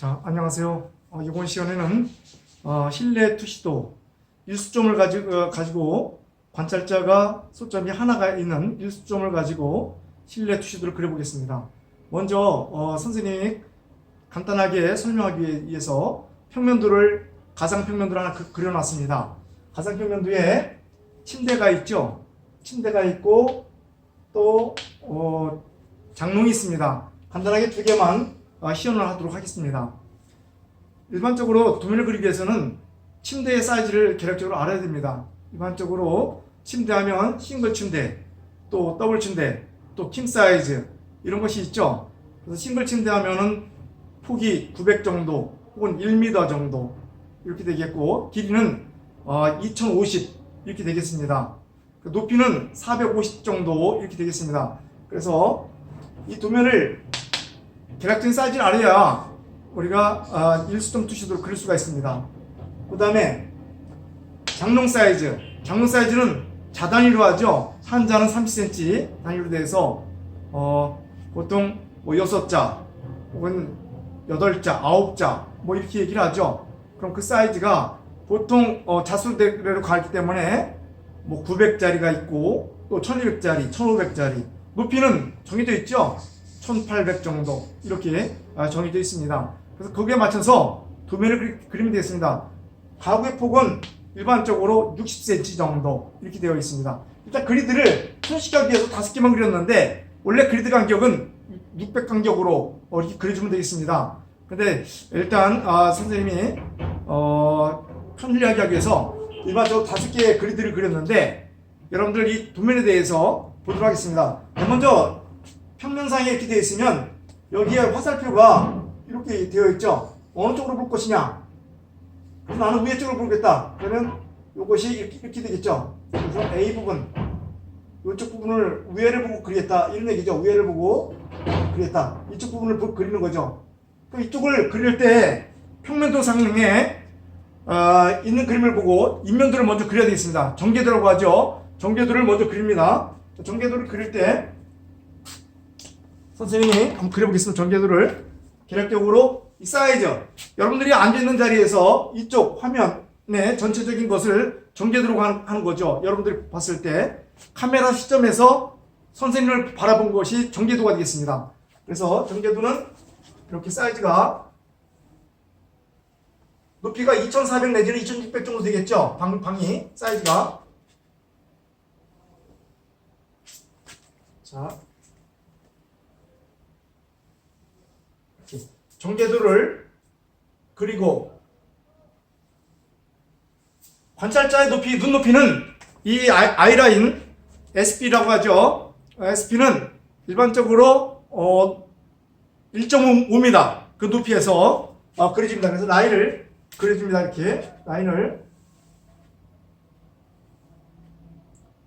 자, 안녕하세요. 이번 시간에는 실내 투시도 일수점을 가지고 관찰자가 소점이 하나가 있는 일수점을 가지고 실내 투시도를 그려보겠습니다. 먼저 선생님이 간단하게 설명하기 위해서 평면도를 가상평면도를 하나 그려놨습니다. 가상평면도에 침대가 있죠. 침대가 있고 또 장롱이 있습니다. 간단하게 두 개만 시연을 하도록 하겠습니다. 일반적으로 도면을 그리기 위해서는 침대의 사이즈를 계략적으로 알아야 됩니다. 일반적으로 침대하면 싱글 침대, 또 더블 침대, 또 킹 사이즈 이런 것이 있죠. 그래서 싱글 침대 하면은 폭이 900 정도 혹은 1m 정도 이렇게 되겠고, 길이는 2050 이렇게 되겠습니다. 높이는 450 정도 이렇게 되겠습니다. 그래서 이 도면을 계략적인 사이즈를 알아야 우리가 일수점 투시도를 그릴 수가 있습니다. 그 다음에 장롱 사이즈. 장롱 사이즈는 자 단위로 하죠. 한 자는 30cm 단위로 돼서 보통 6자 혹은 8자, 9자 이렇게 얘기를 하죠. 그럼 그 사이즈가 보통 자수대로 가기 때문에 900짜리가 있고 또 1200짜리, 1500짜리, 높이는 정해져 있죠. 1800 정도 이렇게 정해져 있습니다. 그래서 거기에 맞춰서 도면을 그리면 되겠습니다. 가구의 폭은 일반적으로 60cm 정도 이렇게 되어 있습니다. 일단 그리드를 손쉽게 하기 위해서 5개만 그렸는데 원래 그리드 간격은 600 간격으로 이렇게 그려주면 되겠습니다. 근데 일단 선생님이 편리하게 하기 위해서 일반적으로 5개의 그리드를 그렸는데 여러분들 이 도면에 대해서 보도록 하겠습니다. 먼저 평면상에 이렇게 되어 있으면 여기에 화살표가 이렇게 되어 있죠. 어느 쪽으로 볼 것이냐. 그래서 나는 위에 쪽으로 보겠다. 그러면 이것이 이렇게 되겠죠. 그래서 A 부분, 이쪽 부분을 위에를 보고 그리겠다. 이런 얘기죠. 위에를 보고 그리겠다. 이쪽 부분을 보고 그리는 거죠. 그럼 이쪽을 그릴 때 평면도 상에 있는 그림을 보고 인면도를 먼저 그려야 되겠습니다. 전개도라고 하죠. 전개도를 먼저 그립니다. 전개도를 그릴 때 선생님이 한번 그려보겠습니다. 전개도를 계략적으로 이 사이즈, 여러분들이 앉아있는 자리에서 이쪽 화면의 전체적인 것을 전개도로 하는 거죠. 여러분들이 봤을 때 카메라 시점에서 선생님을 바라본 것이 전개도가 되겠습니다. 그래서 전개도는 이렇게 사이즈가 높이가 2400 내지는 2600 정도 되겠죠. 방이 사이즈가. 자, 전개도를 그리고 관찰자의 높이, 눈높이는 이 I라인 SP라고 하죠. SP는 일반적으로 1.5m 그 높이에서 그려집니다. 그래서 라인을 그려줍니다. 이렇게 라인을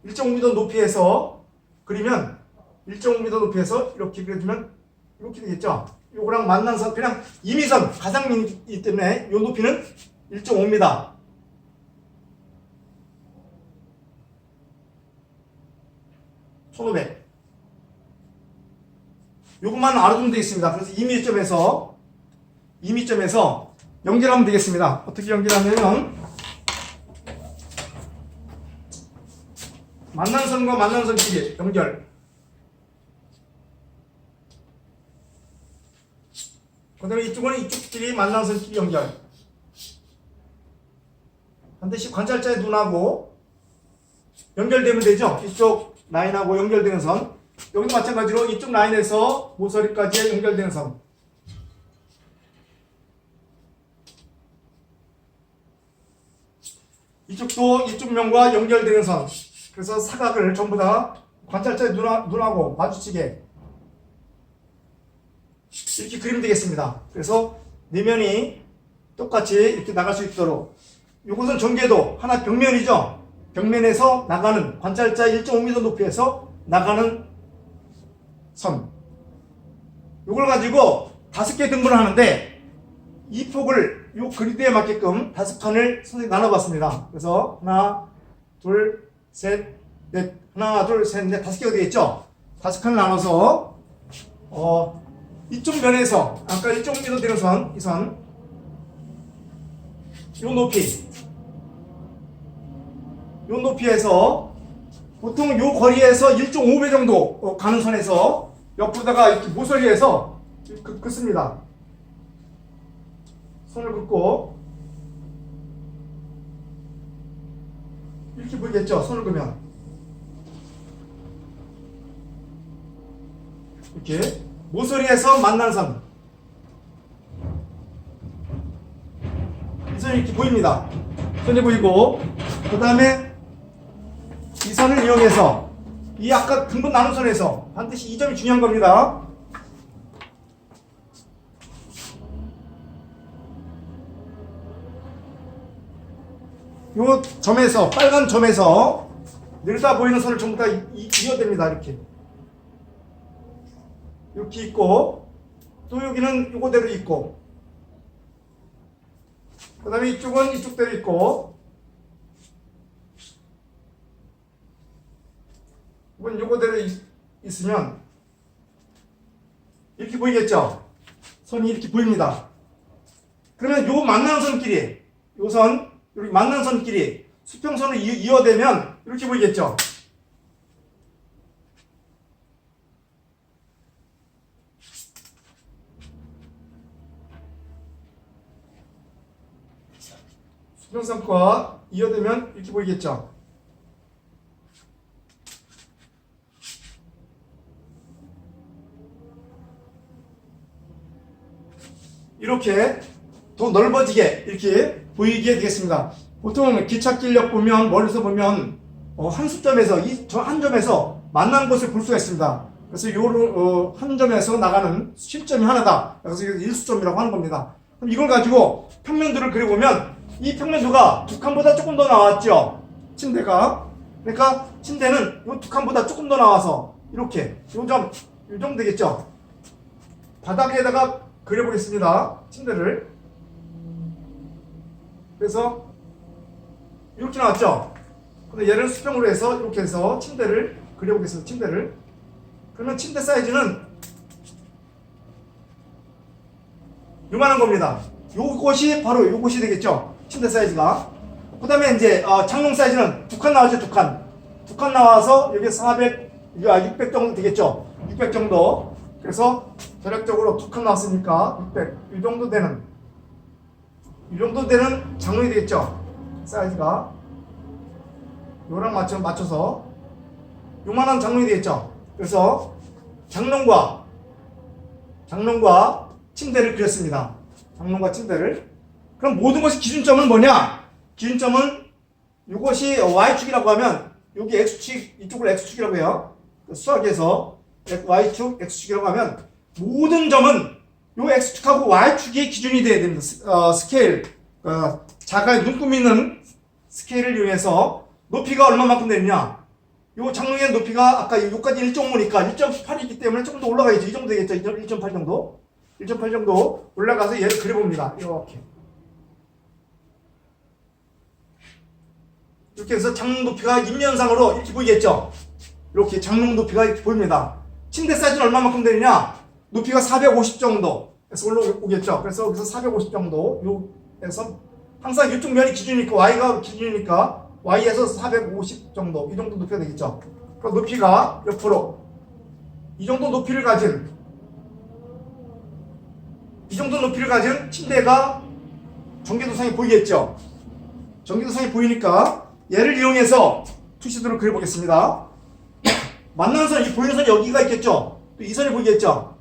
1.5m 높이에서 그리면 1.5m 높이에서 이렇게 그려주면 이렇게 되겠죠. 요거랑 만난 선, 그냥 임의선, 가상이기 때문에 요 높이는 1.5m. (1500) 요것만 알아두면 되겠습니다. 그래서 임의점에서 연결하면 되겠습니다. 어떻게 연결하냐면 만난 선과 만난 선끼리 연결. 그 다음에 이쪽은 이쪽끼리 만난 선끼리 연결. 반드시 관찰자의 눈하고 연결되면 되죠. 이쪽 라인하고 연결되는 선. 여기도 마찬가지로 이쪽 라인에서 모서리까지 연결되는 선. 이쪽도 이쪽 면과 연결되는 선. 그래서 사각을 전부 다 관찰자의 눈하고 마주치게 이렇게 그리면 되겠습니다. 그래서 내면이 똑같이 이렇게 나갈 수 있도록. 이것은 전개도 하나 벽면이죠. 벽면에서 나가는 관찰자 1.5m 높이에서 나가는 선. 이걸 가지고 5개 등분을 하는데 이 폭을 이 그리드에 맞게끔 5칸을 선생님이 나눠봤습니다. 그래서 하나, 둘, 셋, 넷, 하나, 둘, 셋, 넷, 5개가 되겠죠. 5칸을 나눠서 이쪽 면에서 아까 1.5m 되는 선, 이 선, 요 높이에서 보통 요 거리에서 1.5배 정도 가는 선에서 옆으로다가 이렇게 모서리에서 긋습니다. 손을 긋고 이렇게 보이겠죠? 손을 그으면 이렇게 모서리에서 만나는 선, 이 선이 이렇게 보입니다. 선이 보이고, 그 다음에 이 선을 이용해서 이 아까 등분 나눗선에서 반드시 이 점이 중요한 겁니다. 요 점에서, 빨간 점에서 내려다 보이는 선을 전부 다 이어댑니다. 이렇게 있고, 또 여기는 요거대로 있고, 그 다음에 이쪽은 이쪽대로 있고, 이건 요거대로 있으면 이렇게 보이겠죠? 선이 이렇게 보입니다. 그러면 요 만나는 선끼리, 요 선, 여기 만나는 선끼리 수평선을 이어대면 이렇게 보이겠죠? 수평선과 이어대면 이렇게 보이겠죠? 이렇게 더 넓어지게 이렇게 보이게 되겠습니다. 보통 기찻길역 보면 멀리서 보면 한 수점에서 한 점에서 만나는 것을 볼 수가 있습니다. 그래서 요 한 점에서 나가는 실점이 하나다. 그래서 이걸 일수점이라고 하는 겁니다. 그럼 이걸 가지고 평면도를 그려보면 이 평면도가 두 칸보다 조금 더 나왔죠. 침대가. 그러니까 침대는 이 두 칸보다 조금 더 나와서 이렇게 요 정도 되겠죠. 바닥에다가 그려보겠습니다. 침대를. 그래서 이렇게 나왔죠. 근데 얘를 수평으로 해서 이렇게 해서 침대를 그려보겠습니다. 침대를. 그러면 침대 사이즈는 요만한 겁니다. 요것이 바로 요것이 되겠죠. 침대 사이즈가. 그 다음에 이제 장롱 사이즈는 두 칸 나왔죠. 두 칸 나와서 여기 600 정도 되겠죠. 600 정도. 그래서 대략적으로 두 칸 나왔으니까 600 이 정도 되는 장롱이 되겠죠. 사이즈가 요랑 맞춰서 요만한 장롱이 되겠죠. 그래서 장롱과 침대를 그렸습니다. 장롱과 침대를. 그럼 모든 것의 기준점은 뭐냐? 기준점은 이것이 Y축이라고 하면 여기 X축, 이쪽을 X축이라고 해요. 수학에서 Y축, X축이라고 하면 모든 점은 요 X축하고 Y축이 기준이 돼야 됩니다. 스케일, 자가의 눈금 있는 스케일을 이용해서 높이가 얼마만큼 되느냐? 요 장롱의 높이가 아까 여기까지 1.5니까 1.8이기 때문에 조금 더 올라가겠죠. 이 정도 되겠죠. 1.8 정도. 1.8 정도 올라가서 얘를 그려봅니다. 이렇게 해서 장롱 높이가 인면상으로 이렇게 보이겠죠. 이렇게 장롱 높이가 이렇게 보입니다. 침대 사이즈는 얼마만큼 되느냐? 높이가 450 정도 에서 올라오겠죠. 그래서 여기서 450 정도 요에서 항상 이쪽 면이 기준이니까 Y가 기준이니까 Y에서 450 정도 이 정도 높이가 되겠죠. 그 높이가 옆으로 이 정도 높이를 가진 침대가 전개도상에 보이겠죠. 전개도상에 보이니까 얘를 이용해서 투시도를 그려보겠습니다. 만나는 선, 이 보이는 선이 여기가 있겠죠. 또 이 선이 보이겠죠.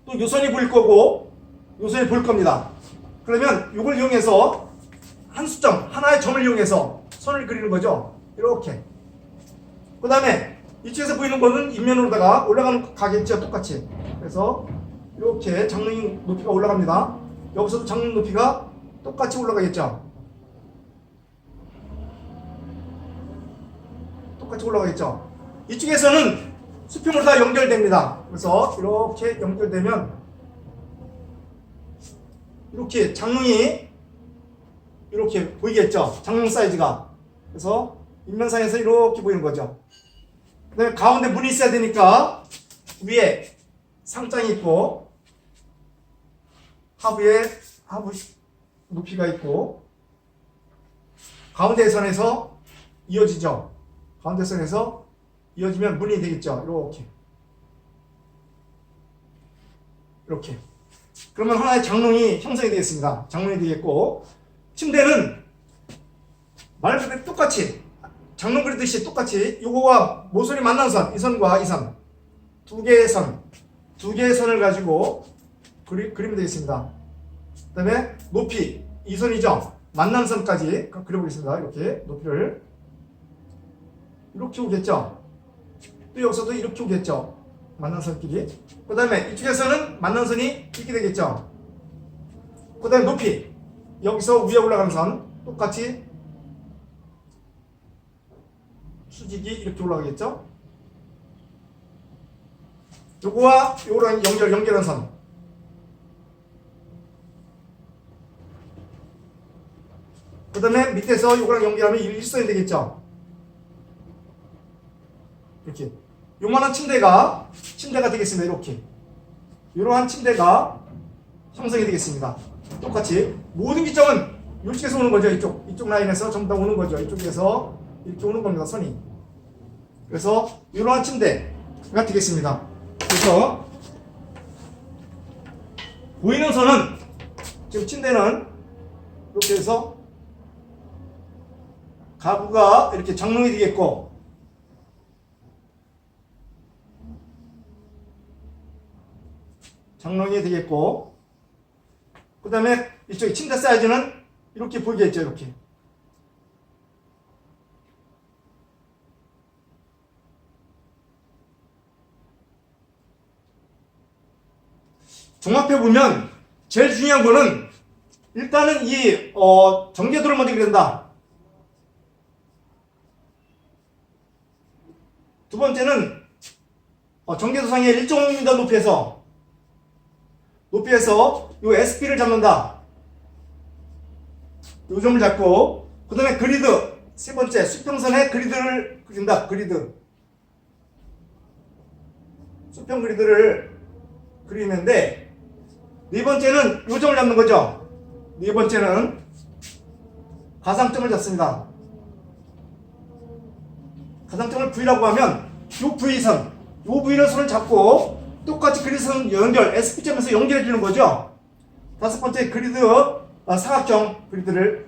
또 요 선이 보일 거고 요 선이 보일 겁니다. 그러면 이걸 이용해서 한 수점, 하나의 점을 이용해서 선을 그리는 거죠. 이렇게. 그 다음에 이쪽에서 보이는 거는 인면으로다가 가겠죠. 똑같이. 그래서 이렇게 장롱 높이가 올라갑니다. 여기서도 장롱 높이가 똑같이 올라가겠죠. 똑같이 올라가겠죠. 이쪽에서는 수평으로 다 연결됩니다. 그래서 이렇게 연결되면 이렇게 장롱이 이렇게 보이겠죠. 장롱 사이즈가. 그래서 인면상에서 이렇게 보이는 거죠. 그 다음에 가운데 문이 있어야 되니까 위에 상장이 있고 하부 높이가 있고 가운데 선에서 이어지죠. 가운데 선에서 이어지면 문이 되겠죠. 이렇게. 그러면 하나의 장롱이 형성이 되겠습니다. 장롱이 되겠고, 침대는 말 그대로 똑같이 장롱 그리듯이 똑같이 요거와 모서리 만난 선, 이 선과 이 선, 두 개의 선을 가지고 그리면 되겠습니다. 그 다음에 높이, 이 선이죠. 만난 선까지 그려보겠습니다. 이렇게 높이를 이렇게 오겠죠. 또 여기서도 이렇게 오겠죠. 만난 선끼리. 그 다음에 이쪽에서는 만난 선이 이렇게 되겠죠. 그 다음에 높이, 여기서 위에 올라가는 선 똑같이 수직이 이렇게 올라가겠죠. 요거와 요거랑 연결한 선, 그 다음에 밑에서 요거랑 연결하면 일선이 되겠죠. 이렇게 요만한 침대가 되겠습니다. 이렇게 이러한 침대가 형성이 되겠습니다. 똑같이 모든 기점은 이쪽에서 오는 거죠. 이쪽 라인에서 전부 다 오는 거죠. 이쪽에서 이렇게 오는 겁니다. 선이. 그래서 이러한 침대가 되겠습니다. 그래서 보이는 선은 지금 침대는 이렇게 해서 가구가 이렇게 장롱이 되겠고, 그 다음에 이쪽 침대 사이즈는 이렇게 보이겠죠. 이렇게. 종합해보면 제일 중요한 거는 일단은 이 전개도를 먼저 그린다. 두 번째는 전개도 상의 1.5m 높이에서 이 SP를 잡는다. 이 점을 잡고, 그 다음에 그리드, 세 번째 수평선의 그리드를 그린다. 수평 그리드를 그리는데, 네 번째는 이 점을 잡는 거죠. 네 번째는 가상점을 잡습니다. 가상점을 V라고 하면 이 V선, 이 V는 선을 잡고 똑같이 그리드선 연결, SP점에서 연결해 주는 거죠. 다섯 번째 그리드, 사각형 그리드를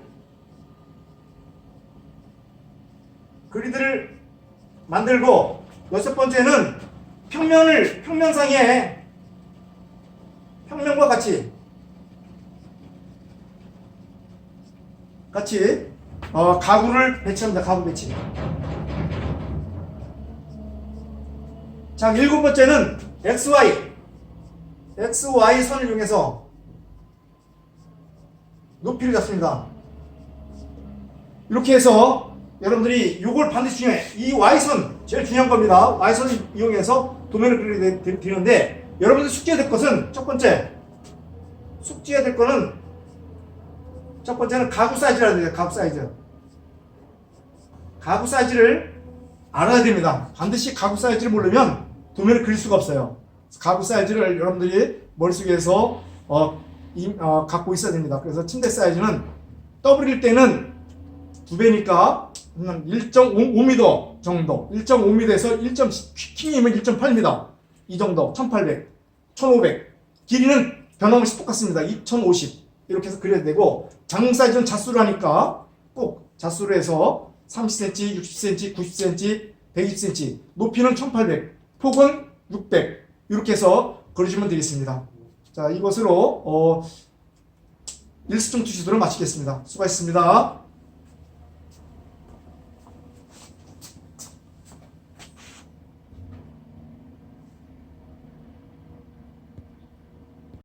만들고, 여섯 번째는 평면상에 평면과 같이 가구를 배치합니다. 가구 배치. 자, 일곱 번째는 XY 선을 이용해서 높이를 잡습니다. 이렇게 해서 여러분들이 이걸 반드시 중요해. 이 Y선 제일 중요한 겁니다. Y선을 이용해서 도면을 그리는데, 여러분들 숙지해야 될 것은 첫 번째는 가구 사이즈라 해야 돼요. 가구 사이즈를 알아야 됩니다. 반드시 가구 사이즈를 모르면 도면을 그릴 수가 없어요. 가구 사이즈를 여러분들이 머릿속에서 갖고 있어야 됩니다. 그래서 침대 사이즈는 더블일 때는 2배니까 1.5m 정도, 1.5m에서 킹이면 1.8m 이 정도, 1800, 1500. 길이는 변함없이 똑같습니다. 2050 이렇게 해서 그려야 되고, 장롱 사이즈는 자수를 하니까 꼭 자수를 해서 30cm, 60cm, 90cm, 120cm, 높이는 1800, 폭은 600 이렇게 해서 그려주면 되겠습니다. 자, 이것으로 일수증 투시도를 마치겠습니다. 수고하셨습니다.